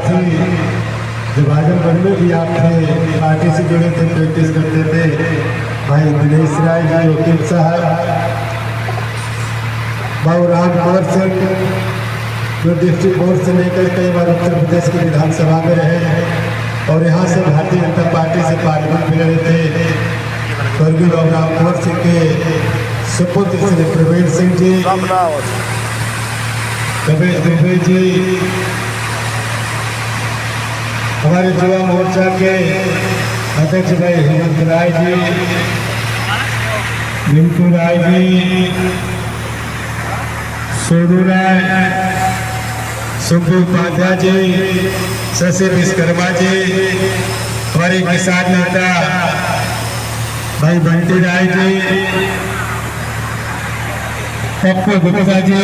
साथ ही जब आजमगढ़ में भी आप थे, पार्टी से जुड़े थे, प्रैक्टिस करते थे, भाई दिनेश राय जी, वकील साहब, बाबू राम कुंवर सिंह, जो डिस्ट्रिक्ट बोर्ड से लेकर कई बार उत्तर प्रदेश की विधानसभा में रहे और यहाँ से भारतीय जनता पार्टी से पार्लियामेंट में रहे थे। स्वर्गीय बाबू राम कुंवर सिंह के सुपुत्र श्री प्रवीण सिंह जी, कबीर दुबे जी, हमारे युवा मोर्चा के अध्यक्ष भाई हेमंत राय जी, रिंकू राय जी, सोनू राय, सुब्बू उपाध्याय जी, शशि विश्वकर्मा जी, हमारे किसान नेता भाई बंटी राय जी, पप्पू गुप्ता जी,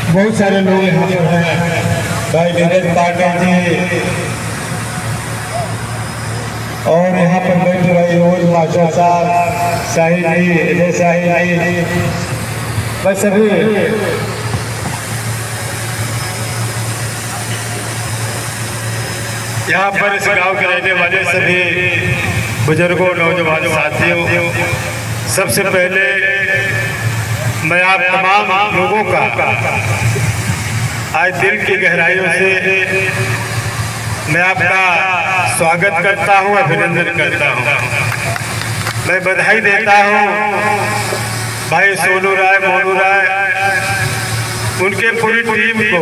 बहुत सारे लोग यहाँ पर हैं, भाई नीरज पाटिल जी, और यहाँ पर बैठे भाई रोज मास्टर साहब, शाही जी, अजय शाही जी, बस सभी यहाँ पर इस गांव के रहने वाले सभी बुजुर्गों, नौजवान साथियों, सबसे पहले मैं आप तमाम लोगों का आज दिल की गहराइयों से मैं आपका स्वागत करता हूं, अभिनंदन करता हूं। मैं बधाई देता हूं भाई सोनू राय, मोनू राय, उनके पूरी टीम को,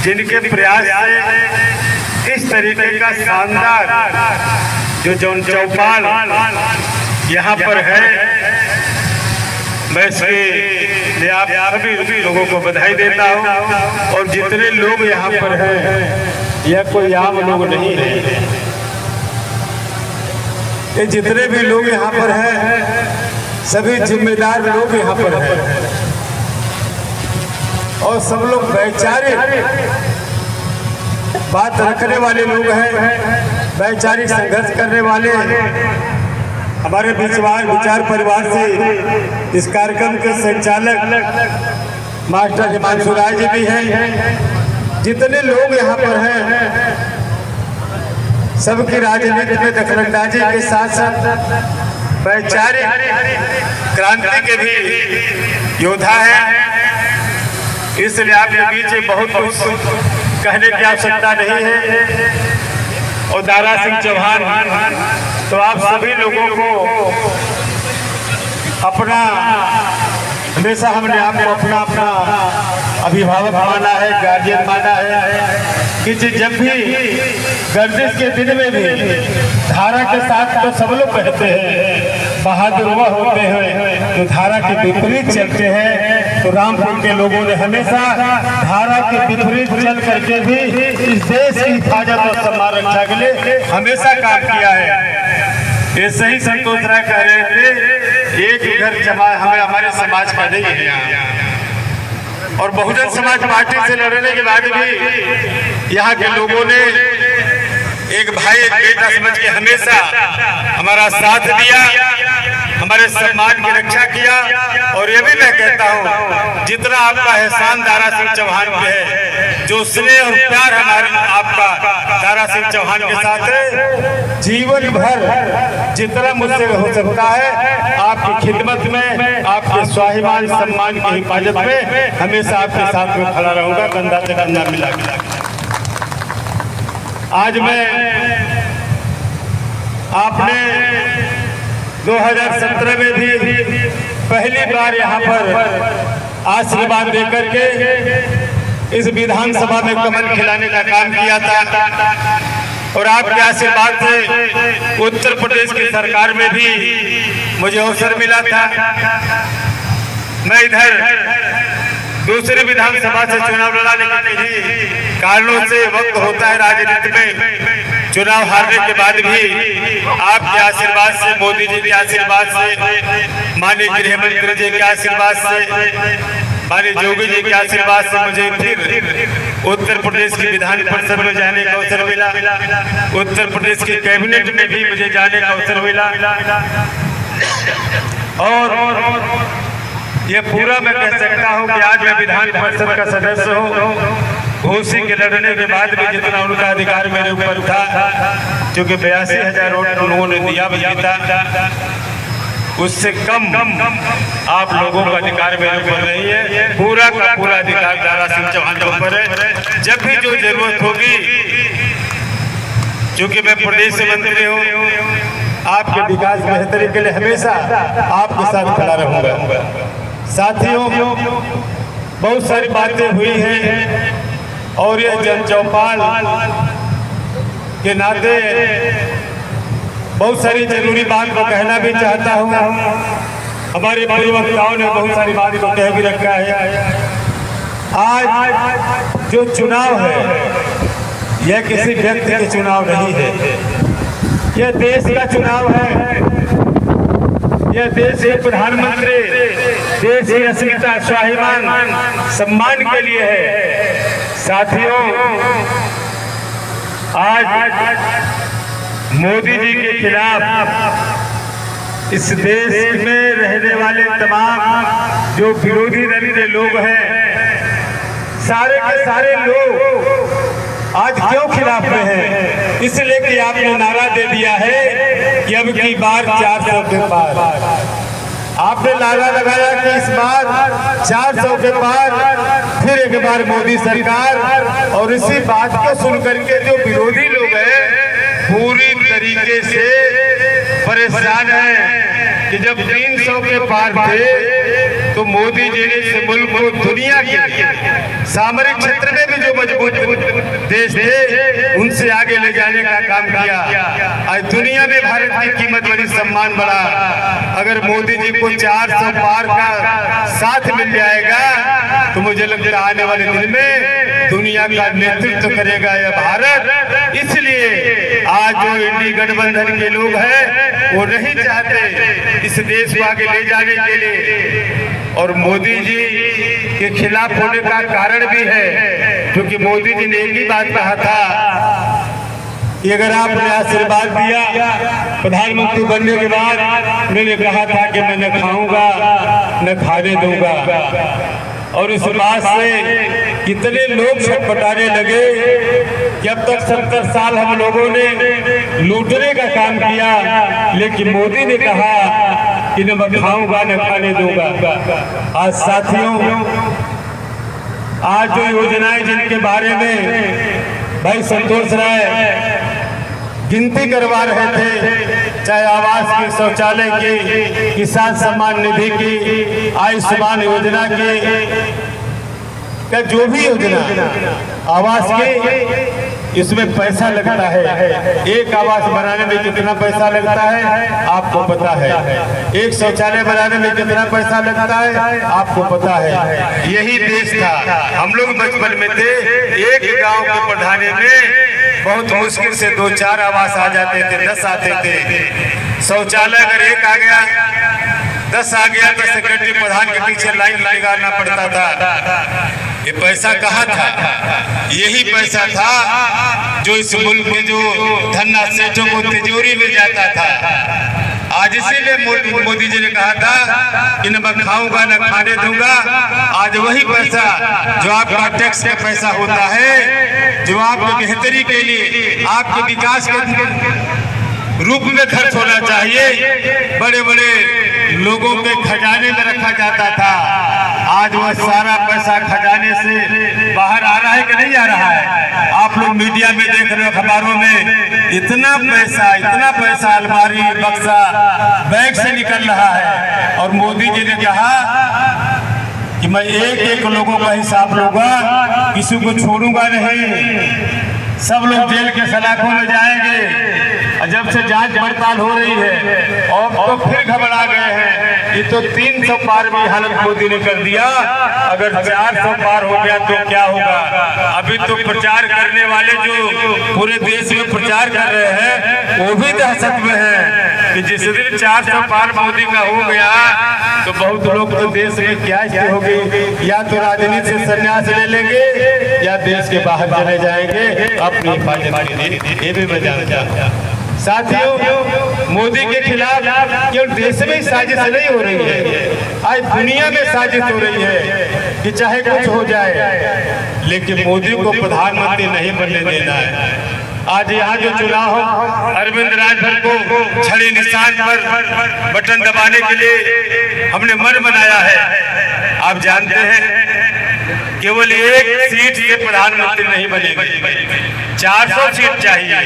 जिनके प्रयास से इस तरीके का शानदार जो जौन चौपाल यहाँ पर है, मैं इसके लिए आप सभी लोगों को बधाई देता हूँ। और जितने लोग यहाँ पर हैं, यह कोई आम लोग नहीं है, ये जितने भी लोग यहाँ पर हैं सभी जिम्मेदार लोग यहाँ पर हैं और सब लोग वैचारिक बात रखने वाले लोग हैं, वैचारिक संघर्ष करने वाले। हमारे विचार परिवार से इस कार्यक्रम के संचालक मास्टर हिमांशु राय जी भी हैं। जितने लोग यहाँ पर हैं सबकी राजनीति में दखलंदाजी के साथ साथ वैचारिक क्रांति के भी योद्धा हैं, इसलिए आपके बीच बहुत कुछ कहने की आवश्यकता नहीं है। और दारा सिंह चौहान, तो आप सभी लोगों को अपना, हमेशा हमने आपको अपना अपना अभिभावक माना है, गार्जियन माना है कि जब भी गर्दिश के दिन में भी धारा के साथ तो सब लोग कहते हैं, बहादुर वह होते हैं जो धारा के विपरीत चलते हैं। तो रामपुर के लोगों ने हमेशा धारा के विपरीत चल करके भी इस देश की हिफाजत और सम्मान रक्षा के लिए हमेशा काम किया है। ऐसे ही संतोष राय कह रहे थे, एक घर जमा हमें हमारे समाज का नहीं है यहाँ। और बहुजन समाज पार्टी से लड़ने के बाद भी यहाँ के लोगों ने एक भाई एक बेटा समझ के हमेशा हमारा साथ दिया, हमारे सम्मान की रक्षा किया। और ये भी मैं कहता हूँ, जितना आपका एहसान दारा सिंह चौहान पे है, जो स्नेह और प्यार हमारे आपका दारा सिंह चौहान के साथ है, जीवन भर जितना मुझसे हो सकता है आपकी खिदमत में, आपके स्वाभिमान सम्मान की हिफाजत में हमेशा आपके साथ में खड़ा रहूंगा, कंधा से कंधा मिला के। आज मैं आपने 2017 में भी पहली बार यहाँ पर आशीर्वाद देकर के इस विधानसभा में कमल खिलाने का काम किया था। और आपके आशीर्वाद से उत्तर प्रदेश की सरकार में भी मुझे अवसर मिला था। मैं इधर दूसरी विधानसभा से चुनाव लड़ाने के कारणों से वक्त होता है राजनीति में, चुनाव हारने के बाद भी आपके आशीर्वाद से, मोदी जी के आशीर्वाद से, माननीय गृह मंत्री जी के आशीर्वाद से, माननीय योगी जी के आशीर्वाद से मुझे फिर उत्तर प्रदेश की विधान परिषद में जाने का अवसर मिला। उत्तर प्रदेश के कैबिनेट में भी मुझे जाने का अवसर मिला। और ये पूरा मैं कह सकता हूँ कि आज मैं विधान परिषद का सदस्य हूँ। घोसी के लड़ने के बाद भी जितना उनका अधिकार मेरे ऊपर था, क्योंकि 82,000 वोट उन्होंने दिया भी था, उससे कम आप लोगों का अधिकार मेरे ऊपर नहीं है। पूरा का पूरा अधिकार दारा सिंह चौहान के ऊपर है। जब भी जो जरूरत होगी, क्योंकि मैं प्रदेश से मंत्री हूँ, आपके विकास बेहतरी के लिए हमेशा आपके साथ खड़ा रहूंगा। साथियों, बहुत सारी बातें हुई हैं और यह जन चौपाल के नाते बहुत सारी जरूरी बात को कहना भी चाहता हूँ। हमारे पूर्व वक्ताओं ने बहुत सारी बात को कह भी रखा है। आज जो चुनाव है, यह किसी व्यक्ति के चुनाव नहीं है, यह देश का चुनाव है। यह देश के प्रधानमंत्री, देश की अस्मिता, स्वाभिमान, सम्मान के लिए है। साथियों, आज मोदी जी के खिलाफ इस देश में रहने वाले तमाम जो विरोधी दल के लोग हैं, सारे के सारे लोग आज क्यों खिलाफ में हैं? इसलिए कि आपने नारा दे दिया है कि अब की बार 400 के पार। आपने नारा लगाया कि इस बार 400 के पार, फिर एक बार मोदी सरकार। और इसी बात को सुनकर के जो विरोधी लोग हैं पूरी तरीके से परेशान हैं कि जब 300 के पार थे तो मोदी जी ने इस मुल्क को दुनिया के सामरिक क्षेत्र में भी जो मजबूत देश थे उनसे आगे ले जाने का काम किया। आज दुनिया में भारत की कीमत बड़ी, सम्मान बड़ा। अगर मोदी जी को 400 पार का साथ मिल जाएगा तो मुझे लगता है आने वाले दिन में दुनिया का नेतृत्व करेगा यह भारत। इसलिए आज जो इंडी गठबंधन के लोग हैं वो नहीं चाहते इस देश को आगे ले जाने के लिए, और मोदी जी के खिलाफ होने का कारण भी है, क्योंकि मोदी जी ने एक ही बात कहा था कि अगर आपने आशीर्वाद दिया प्रधानमंत्री बनने के बाद, मैंने कहा था कि मैं न खाऊंगा न खाने दूंगा। और इस बात से कितने लोग छटपटाने लगे कि अब तक 70 साल हम लोगों ने लूटने का काम किया, लेकिन मोदी ने कहा कि न मैं खाऊंगा न खाने दूंगा। आज साथियों, आज जो योजनाएं जिनके बारे में भाई संतोष राय गिनती करवा रहे थे, चाहे आवास की, शौचालय की, किसान सम्मान निधि की, आयुष्मान योजना की, या जो भी योजना आवास की, इसमें पैसा लगता है। एक आवास बनाने में कितना पैसा लगता है आपको पता है, एक शौचालय बनाने में कितना पैसा लगता है आपको पता है। यही देश था, हम लोग बचपन में थे, एक गांव के पढ़ाने में बहुत मुश्किल से 2-4 आवास आ जाते थे, 10 आते थे। शौचालय अगर एक आ गया, 10 आ गया तो सेक्रेटरी प्रधान के पीछे लाइन लगाना पड़ता था। ये पैसा कहाँ था? यही पैसा था जो इस मुल्क में जो धन्ना सेठों को तिजोरी में जाता था। आज इसीलिए मोदी जी ने कहा था कि न मैं खाऊंगा न खाने दूंगा। आज वही पैसा जो आपका टैक्स का पैसा होता है, जो आपकी बेहतरी के लिए, आपके विकास के रूप में खर्च होना चाहिए, बड़े बड़े लोगों के खजाने में रखा जाता था, आज वह सारा पैसा खजाने से बाहर आ रहा है कि नहीं आ रहा है? आप लोग मीडिया में देख रहे हो, अखबारों में इतना पैसा अलमारी, बक्सा, बैग से निकल रहा है। और मोदी जी ने कहा कि मैं एक लोगों का हिसाब लूंगा, किसी को छोड़ूंगा नहीं, सब लोग जेल के सलाखों में जाएंगे। जब से जांच पड़ताल हो रही है और तो फिर घबरा गए हैं। ये तो 300 पार में हालत मोदी ने कर दिया, अगर 400 पार हो गया तो क्या होगा? अभी तो प्रचार करने वाले जो पूरे देश में प्रचार कर रहे हैं वो भी दहशत में है कि जिस दिन 400 पार मोदी का हो गया तो बहुत लोग तो देश में क्या स्थिति होगी, या तो राजनीति से संन्यास ले लेंगे या देश के बाहर चले जाएंगे अपनी हिफाजत के लिए। ये भी मैं जानता हूं। साथियों, मोदी के खिलाफ केवल देश में ही साजिश नहीं हो रही है, आज दुनिया में साजिश हो रही है। कि चाहे कुछ हो जाए लेकिन मोदी को प्रधानमंत्री नहीं बनने देना है। आज यहाँ जो चुनाव हो, अरविंद राजभर को छड़ी निशान पर बटन दबाने के लिए हमने मन बनाया है। आप जानते हैं केवल एक सीट से प्रधानमंत्री नहीं बनेंगे, 400 सीट चाहिए।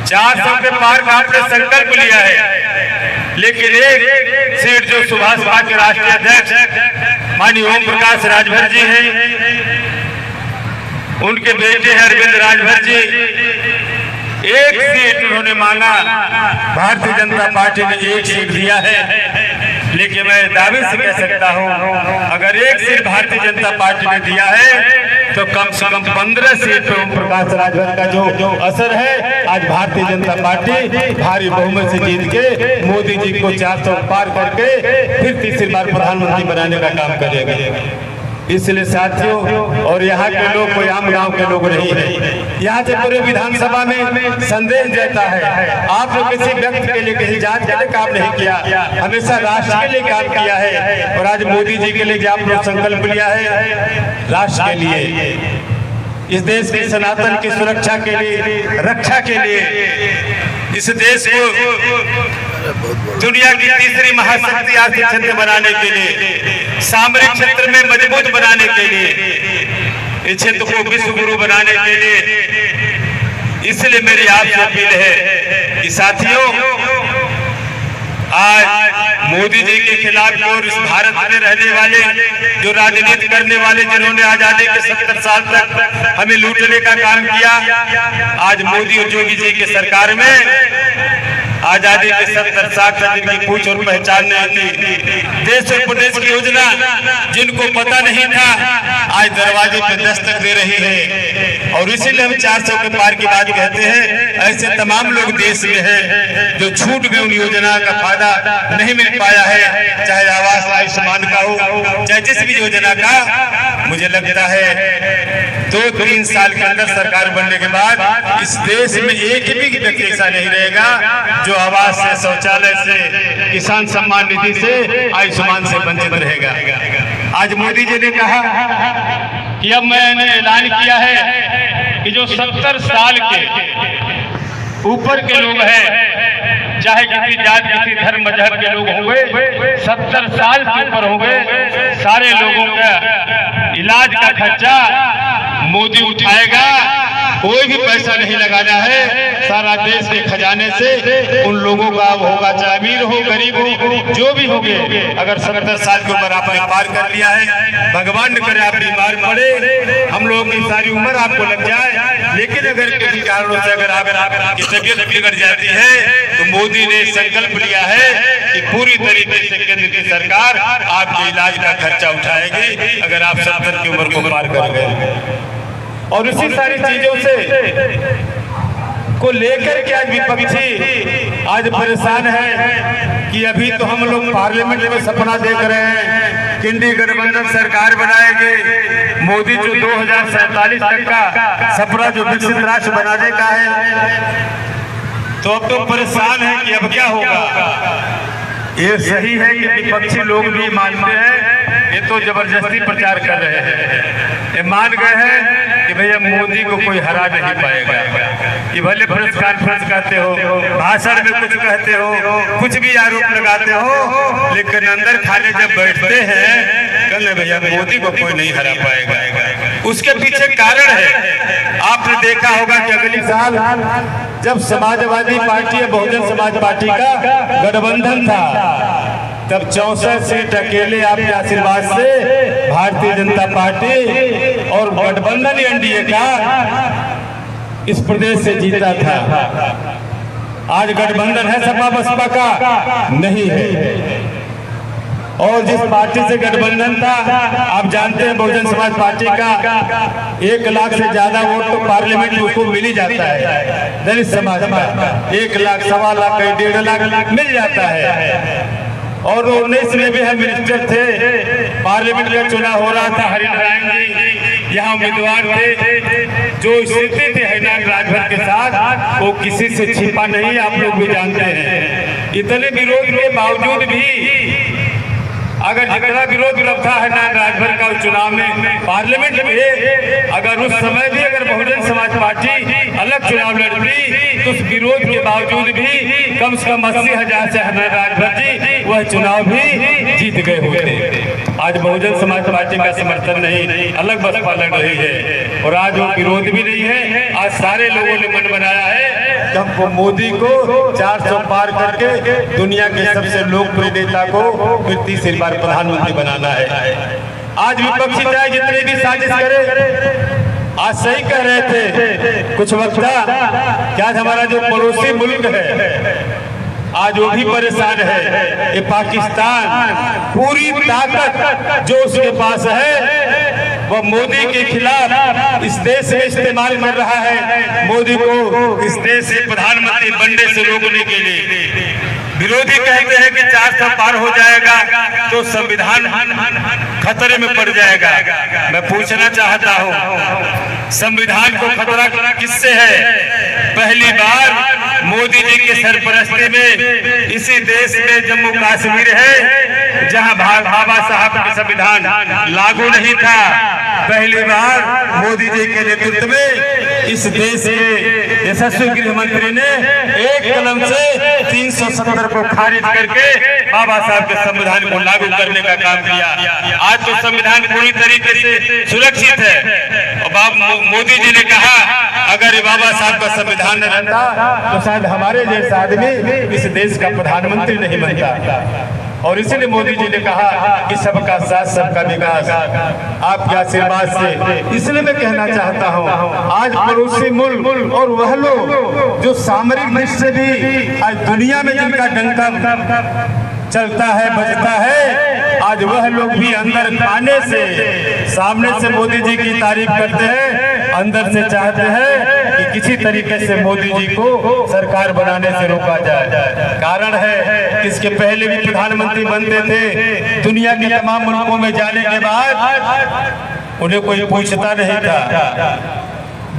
400 के पार का आपने संकल्प लिया है, लेकिन एक सीट जो सुभाष पार्टी के राष्ट्रीय अध्यक्ष माननीय ओम प्रकाश राजभर जी हैं, उनके बेटे अरविंद राजभर जी, एक सीट उन्होंने मांगा। भारतीय जनता पार्टी ने एक सीट दिया है, लेकिन मैं दावे से कह सकता हूं अगर एक सीट भारतीय जनता पार्टी ने दिया है तो कम से कम 15 सीट पे ओम प्रकाश राजभर का जो असर है, आज भारतीय जनता पार्टी भारी बहुमत से जीत के मोदी जी को 400 पार करके फिर तीसरी बार प्रधानमंत्री बनाने का काम करेगा। इसलिए साथियों, और यहाँ के लोग कोई आम गांव के लोग नहीं है, यहाँ से पूरे विधानसभा में संदेश देता है। आपने किसी व्यक्ति के लिए, किसी जात के लिए काम नहीं किया, हमेशा राष्ट्र के लिए काम किया है। और आज मोदी जी के लिए आपने संकल्प लिया है राष्ट्र के लिए, इस देश के सनातन की सुरक्षा के लिए, रक्षा के लिए, इस देश को दुनिया की तीसरी महाशक्ति आर्थिक क्षेत्र बनाने के लिए, सामरिक क्षेत्र में मजबूत बनाने के लिए, इस क्षेत्र को विश्व गुरु बनाने के लिए। इसलिए मेरी आपसे अपील है कि साथियों, आज मोदी जी के खिलाफ और इस भारत में रहने वाले जो राजनीति करने वाले, जिन्होंने आजादी के 70 साल तक हमें लूटने का काम किया, आज मोदी और योगी जी की सरकार में आजादी के 70 साल तक जिनकी पूछ और पहचान नहीं थी, देश और प्रदेश की योजना जिनको पता नहीं था, आज दरवाजे पे दस्तक दे रही है। और इसीलिए हम 400 के पार की बात कहते हैं। ऐसे तमाम लोग देश में हैं जो छूट गए, उन योजना का फायदा नहीं मिल पाया है, चाहे आवास आयुष्मान का हो, चाहे जिस भी योजना का। मुझे लगता है 2-3 साल के अंदर सरकार बनने के बाद इस देश में एक भी व्यक्ति ऐसा नहीं रहेगा जो आवास से, शौचालय से, किसान सम्मान निधि से, आयुष्मान से वंचित रहेगा। आज मोदी जी ने कहा कि अब मैंने ऐलान किया है कि जो 70 साल के ऊपर के लोग हैं, चाहे किसी जात, किसी धर्म मजहब के लोग होंगे, 70 साल से ऊपर होंगे, सारे लोगों का इलाज का खर्चा मोदी उठाएगा। कोई भी पैसा नहीं लगाना है, सारा देश के खजाने से उन लोगों का होगा, चाहे अमीर हो, गरीब हो, जो भी होंगे। अगर 70 साल के ऊपर आपने पार कर लिया है, भगवान न करे आप बीमार पड़े, हम लोगों की सारी उम्र आपको लग जाए, लेकिन अगर किसी कारणों से अगर आपकी तबीयत बिगड़ जाती है तो मोदी ने संकल्प लिया है कि पूरी तरीके से केंद्र की सरकार आपके इलाज का खर्चा उठाएगी अगर आप 70 की उम्र को पार कर गए। और इसी सारी चीजों से को लेकर के आज विपक्षी आज परेशान है कि अभी तो हम लोग पार्लियामेंट में सपना देख रहे हैं कि इंडी गठबंधन सरकार बनाएंगे, मोदी जो 2047 तक का सपना जो विकसित राष्ट्र बनाने का है, तो अब तो परेशान है कि अब क्या होगा। ये सही है कि विपक्षी लोग भी मानते हैं, ये तो जबरदस्ती प्रचार कर रहे हैं, ये मान गए हैं कि भैया मोदी को कोई हरा नहीं पाएगा। ये भले प्रेस कॉन्फ्रेंस करते हो, भाषण में कुछ कहते हो, कुछ भी आरोप लगाते हो, लेकिन अंदर खाने जब बैठते हैं कल भैया मोदी को कोई नहीं हरा पाएगा। उसके पीछे कारण है, आपने देखा होगा कि अगले साल जब समाजवादी पार्टी या बहुजन समाज पार्टी का गठबंधन था, तब 64 सीट अकेले आपके आशीर्वाद से भारतीय जनता पार्टी और गठबंधन एनडीए का इस प्रदेश से जीता था। आज गठबंधन है सपा बसपा का नहीं है। और जिस पार्टी से गठबंधन था, आप जानते हैं बहुजन समाज पार्टी का 1 लाख से ज्यादा वोट तो पार्लियामेंट में उसको मिल ही जाता है। दलित समाज का 1 लाख, 1.25 लाख, 1.5 लाख मिल जाता है। और 19 में भी हम मिनिस्टर थे, पार्लियामेंट का चुनाव हो रहा था, हरिनारायण जी यहाँ उम्मीदवार थे। जो स्थिति थी हरिनारायण राजभर के साथ वो किसी से छिपा नहीं, आप लोग भी जानते हैं। इतने विरोध के बावजूद भी अगर जितना विरोध रखा है ना राजभर का चुनाव में, पार्लियामेंट में, अगर उस समय भी अगर बहुजन समाज पार्टी अलग चुनाव लड़ती तो उस विरोध के बावजूद भी कम से कम 80,000 से राजभर जी वह चुनाव भी जीत गए होते। आज बहुजन समाज पार्टी का समर्थन नहीं, अलग बसपा लड़ रही है और आज वो विरोध भी नहीं है। आज सारे लोगों ने मन बनाया है कि हमको मोदी को 400 पार करके दुनिया के सबसे लोकप्रिय नेता को फिर तीसरी बार प्रधानमंत्री बनाना है। आज विपक्षी चाहे जितने भी साजिश करे, आज सही कह रहे थे कुछ वक्ता कि आज हमारा जो पड़ोसी मुल्क है आज वो भी परेशान है। ये पाकिस्तान पूरी ताकत जो उसके पास है वह मोदी के खिलाफ इस देश में इस्तेमाल कर रहा है। मोदी को इस देश से प्रधानमंत्री बनने से रोकने के लिए विरोधी कहते हैं कि 400 पार हो जाएगा तो संविधान खतरे में पड़ जाएगा। मैं पूछना चाहता हूं, संविधान को खतरा किससे है? पहली बार मोदी जी के सरपरस्ती में इसी देश में जम्मू कश्मीर है जहां बाबा साहब का संविधान लागू नहीं था। पहली बार मोदी जी के नेतृत्व में इस देश के यशस्वी गृह मंत्री ने एक कलम से 370 को खारिज करके बाबा साहब के संविधान को लागू करने का काम किया। आज तो संविधान पूरी तरीके से सुरक्षित है और मोदी जी ने कहा अगर बाबा साहब का संविधान न रहता तो शायद हमारे जैसा आदमी इस देश का प्रधानमंत्री नहीं बनता। और इसीलिए मोदी जी ने कहा कि सबका साथ सबका विकास आपके आशीर्वाद से। इसलिए मैं कहना चाहता हूँ आज पड़ोसी मुल्क और वह लोग जो सामरिक दृष्टि से भी आज दुनिया में जिनका डंका चलता है बजता है, आज वह लोग भी अंदर खाने से सामने से मोदी जी की तारीफ करते हैं, अंदर से चाहते हैं कि किसी तरीके से मोदी जी को सरकार बनाने से रोका जाए। कारण है कि इसके पहले भी प्रधानमंत्री बनते थे, दुनिया के तमाम मुल्कों में जाने के बाद उन्हें कोई पूछता नहीं था,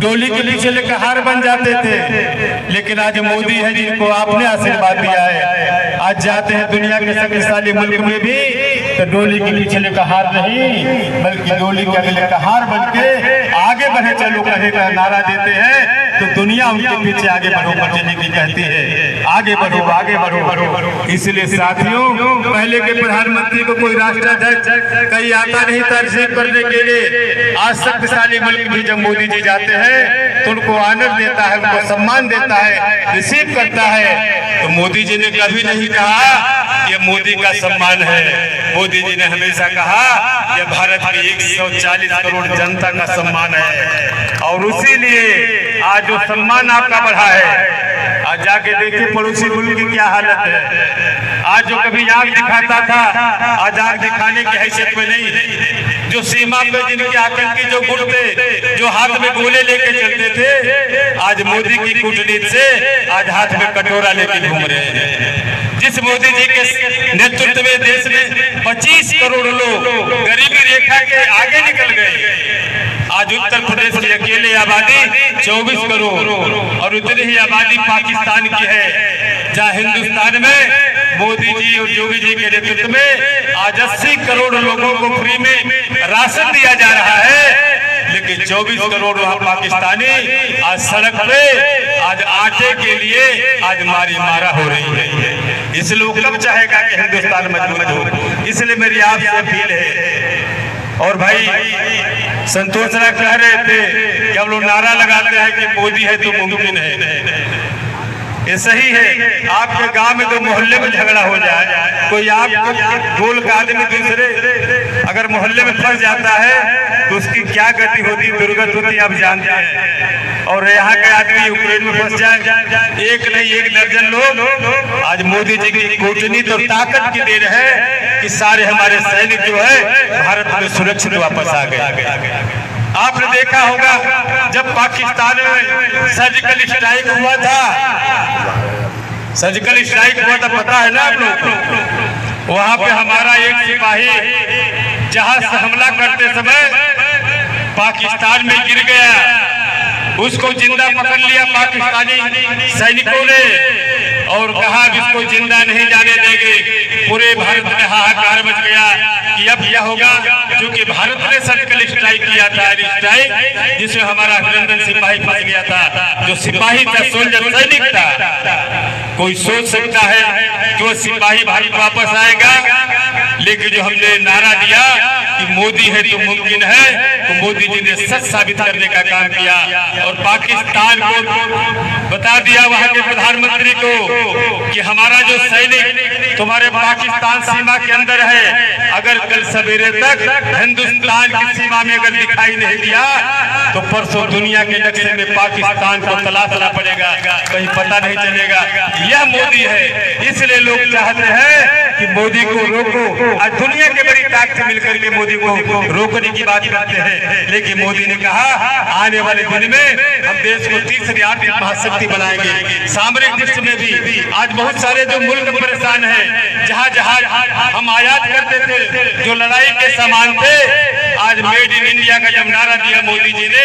डोली के पीछे लेकर हार बन जाते थे। लेकिन आज मोदी है जिनको आपने आशीर्वाद दिया है, आज जाते हैं दुनिया के शक्तिशाली मुल्क में भी तो डोली के पीछे लेकर हार नहीं बल्कि डोली के अगले का हार बन के आगे बढ़े चलो कहे का नारा देते हैं तो दुनिया उनके पीछे आगे बढ़ो बढ़ने की कहती है, आगे बढ़ो आगे बढ़ो। इसलिए साथियों पहले के प्रधानमंत्री को कोई राष्ट्राध्यक्ष कहीं आता नहीं था रिसीव करने के लिए। आज शक्तिशाली मुल्क भी जब मोदी जी जाते हैं तो उनको आनंद देता है, उनको सम्मान देता है, रिसीव करता है। तो मोदी जी ने कभी नहीं कहा ये मोदी का सम्मान है। मोदी जी ने हमेशा कहा यह भारत की 140 करोड़ जनता का सम्मान है और इसीलिए आज जो सम्मान आपका बढ़ा है, आज जाके देखिए पड़ोसी मुल्क की क्या हालत है। आज जो कभी आग दिखाता था आज आग दिखाने की हैसियत में नहीं, जो सीमा पे जिनके आतंकी जो गुट थे जो हाथ में गोले लेके चलते थे, आज मोदी की कूटनीति से आज हाथ में कटोरा लेके घूम रहे हैं। जिस मोदी जी के नेतृत्व में देश में 25 करोड़ लोग गरीबी रेखा के आगे निकल गए, आज उत्तर प्रदेश की अकेले आबादी 24 करोड़ और उतनी ही आबादी पाकिस्तान की है। जहाँ हिंदुस्तान में मोदी जी और योगी जी के नेतृत्व में आज 80 करोड़ लोगों को फ्री में राशन दिया जा रहा है, लेकिन 24 करोड़ वहाँ पाकिस्तानी आज सड़क पे आज आटे के लिए आज मारा हो रही है। इसलिए वो कब चाहेगा कि हिंदुस्तान मजबूत हो। इसलिए मेरी आपसे अपील है। और भाई संतोष राय कह रहे थे कि हम लोग नारा लगाते हैं कि मोदी है तो मुमकिन है। ये सही है, आपके गांव में तो मोहल्ले में झगड़ा हो जाए, कोई आप गोल का आदमी दूसरे अगर मोहल्ले में फंस जाता है तो उसकी क्या गति होती, दुर्गति होती आप जानते हैं। और यहाँ के आदमी यूक्रेन में फंस जाए, एक नहीं एक दर्जन लोग आज मोदी जी की कूटनीति और ताकत की देन है कि सारे हमारे सैनिक जो है भारत में सुरक्षित वापस आ गए। आपने देखा होगा जब पाकिस्तान में सर्जिकल स्ट्राइक हुआ था, सर्जिकल स्ट्राइक हुआ था पता है ना आप लोग, वहां पे हमारा एक सिपाही जहाज से हमला करते समय पाकिस्तान में गिर गया, उसको जिंदा पकड़ लिया पाकिस्तानी सैनिकों ने और कहा इसको जिंदा नहीं जाने देंगे। पूरे भारत में हाहाकार मच गया कि अब क्या होगा, क्योंकि भारत ने सर्जिकल स्ट्राइक किया था, स्ट्राइक जिसमें हमारा अभिनंदन सिपाही फंस गया था, जो सिपाही था, सोल्जर, सैनिक था। कोई सोच सकता है कि वो सिपाही भारत वापस आएगा, लेकिन जो हमने नारा दिया कि मोदी है तो मुमकिन है, तो मोदी जी ने सच साबित करने का काम किया और पाकिस्तान को बता दिया, वहां के प्रधानमंत्री को, कि हमारा जो सैनिक तुम्हारे पाकिस्तान सीमा के अंदर है, अगर कल सवेरे तक हिंदुस्तान की सीमा में अगर दिखाई नहीं दिया तो परसों दुनिया के नक्शे में पाकिस्तान को तलाशना पड़ेगा, कहीं पता नहीं चलेगा। यह मोदी है, इसलिए लोग चाहते हैं कि मोदी को रोको। आज दुनिया के बड़ी ताकत से मिलकर के मोदी को रोकने की बात करते हैं, लेकिन मोदी ने कहा आने वाले दिन में हम देश को तीसरी आर्थिक महाशक्ति बनाएंगे। सामरिक दृष्टि में भी आज बहुत सारे जो मुल्क परेशान हैं, जहाँ जहाँ हम आयात करते थे जो लड़ाई के सामान थे, आज मेड इन इंडिया का जब नारा दिया मोदी जी ने,